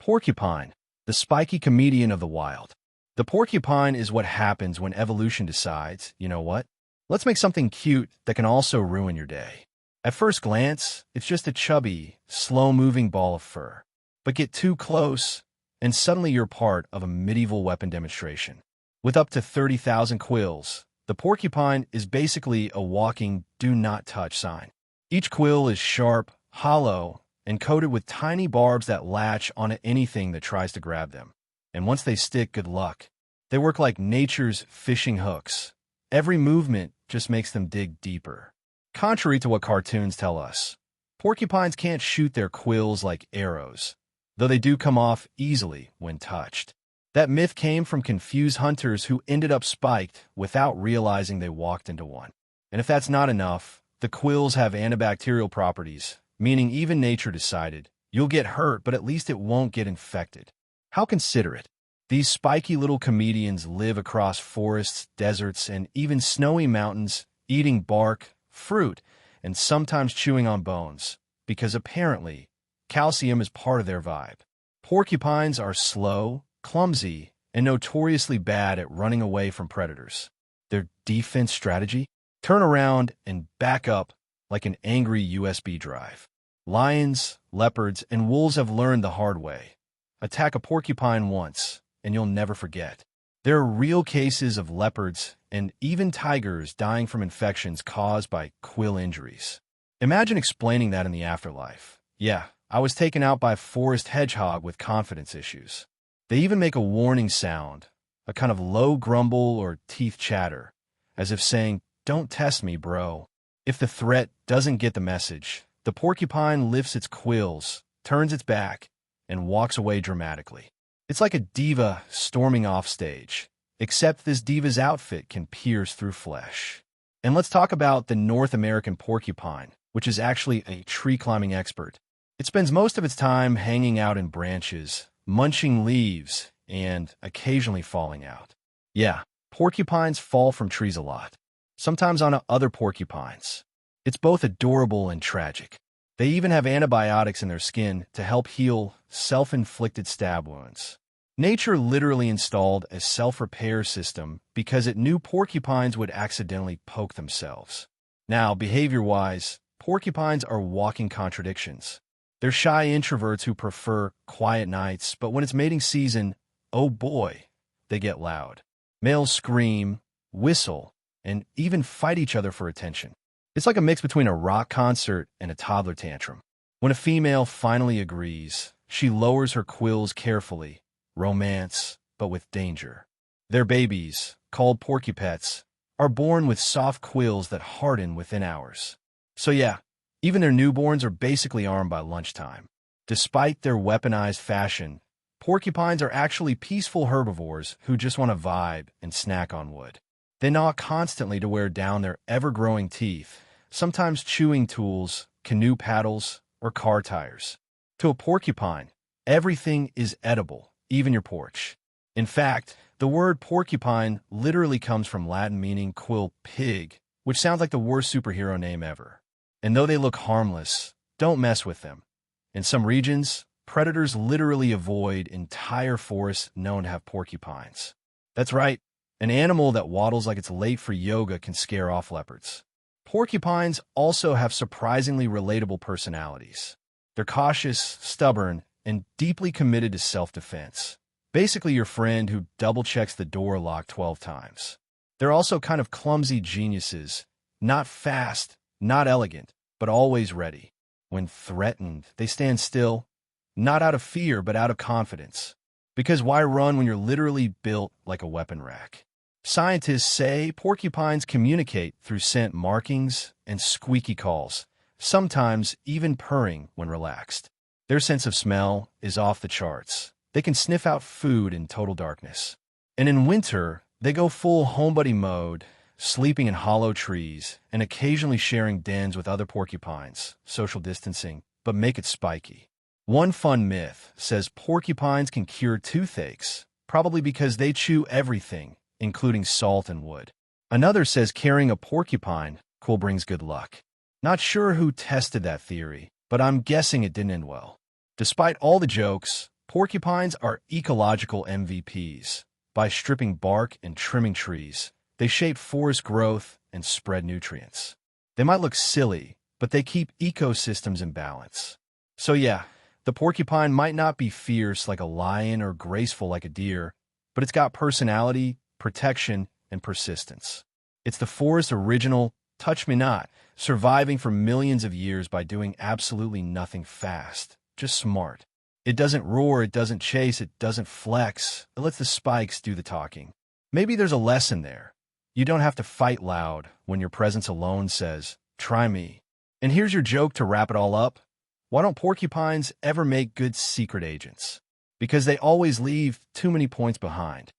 Porcupine, the spiky comedian of the wild. The porcupine is what happens when evolution decides, you know what? Let's make something cute that can also ruin your day. At first glance, it's just a chubby, slow-moving ball of fur. But get too close, and suddenly you're part of a medieval weapon demonstration. With up to 30,000 quills, the porcupine is basically a walking do-not-touch sign. Each quill is sharp, hollow, and coated with tiny barbs that latch onto anything that tries to grab them. And once they stick, good luck. They work like nature's fishing hooks. Every movement just makes them dig deeper. Contrary to what cartoons tell us, porcupines can't shoot their quills like arrows, though they do come off easily when touched. That myth came from confused hunters who ended up spiked without realizing they walked into one. And if that's not enough, the quills have antibacterial properties, meaning even nature decided, you'll get hurt, but at least it won't get infected. How considerate. These spiky little comedians live across forests, deserts, and even snowy mountains, eating bark, fruit, and sometimes chewing on bones, because apparently, calcium is part of their vibe. Porcupines are slow, clumsy, and notoriously bad at running away from predators. Their defense strategy? Turn around and back up like an angry USB drive. Lions, leopards, and wolves have learned the hard way. Attack a porcupine once, and you'll never forget. There are real cases of leopards and even tigers dying from infections caused by quill injuries. Imagine explaining that in the afterlife. Yeah, I was taken out by a forest hedgehog with confidence issues. They even make a warning sound, a kind of low grumble or teeth chatter, as if saying, "Don't test me, bro." If the threat doesn't get the message, the porcupine lifts its quills, turns its back, and walks away dramatically. It's like a diva storming off stage, except this diva's outfit can pierce through flesh. And let's talk about the North American porcupine, which is actually a tree-climbing expert. It spends most of its time hanging out in branches, munching leaves, and occasionally falling out. Yeah, porcupines fall from trees a lot, sometimes on other porcupines. It's both adorable and tragic. They even have antibiotics in their skin to help heal self-inflicted stab wounds. Nature literally installed a self-repair system because it knew porcupines would accidentally poke themselves. Now, behavior-wise, porcupines are walking contradictions. They're shy introverts who prefer quiet nights, but when it's mating season, oh boy, they get loud. Males scream, whistle, and even fight each other for attention. It's like a mix between a rock concert and a toddler tantrum. When a female finally agrees, she lowers her quills carefully, romance, but with danger. Their babies, called porcupets, are born with soft quills that harden within hours. So yeah, even their newborns are basically armed by lunchtime. Despite their weaponized fashion, porcupines are actually peaceful herbivores who just want to vibe and snack on wood. They gnaw constantly to wear down their ever-growing teeth, sometimes chewing tools, canoe paddles, or car tires. To a porcupine, everything is edible, even your porch. In fact, the word porcupine literally comes from Latin meaning quill pig, which sounds like the worst superhero name ever. And though they look harmless, don't mess with them. In some regions, predators literally avoid entire forests known to have porcupines. That's right, an animal that waddles like it's late for yoga can scare off leopards. Porcupines also have surprisingly relatable personalities. They're cautious, stubborn, and deeply committed to self-defense. Basically your friend who double-checks the door lock 12 times. They're also kind of clumsy geniuses, not fast, not elegant, but always ready. When threatened, they stand still, not out of fear, but out of confidence. Because why run when you're literally built like a weapon rack? Scientists say porcupines communicate through scent markings and squeaky calls, sometimes even purring when relaxed. Their sense of smell is off the charts. They can sniff out food in total darkness. And in winter, they go full homebuddy mode, sleeping in hollow trees and occasionally sharing dens with other porcupines, social distancing, but make it spiky. One fun myth says porcupines can cure toothaches, probably because they chew everything, including salt and wood. Another says carrying a porcupine quill brings good luck. Not sure who tested that theory, but I'm guessing it didn't end well. Despite all the jokes, Porcupines are ecological MVPs. By stripping bark and trimming trees, they shape forest growth and spread nutrients. They might look silly, but they keep ecosystems in balance. So yeah, the porcupine might not be fierce like a lion or graceful like a deer, but it's got personality, protection, and persistence. It's the forest's original touch me not, surviving for millions of years by doing absolutely nothing fast, just smart. It doesn't roar, it doesn't chase, it doesn't flex. It lets the spikes do the talking. Maybe there's a lesson there. You don't have to fight loud when your presence alone says, try me. And here's your joke to wrap it all up. Why don't porcupines ever make good secret agents? Because they always leave too many points behind.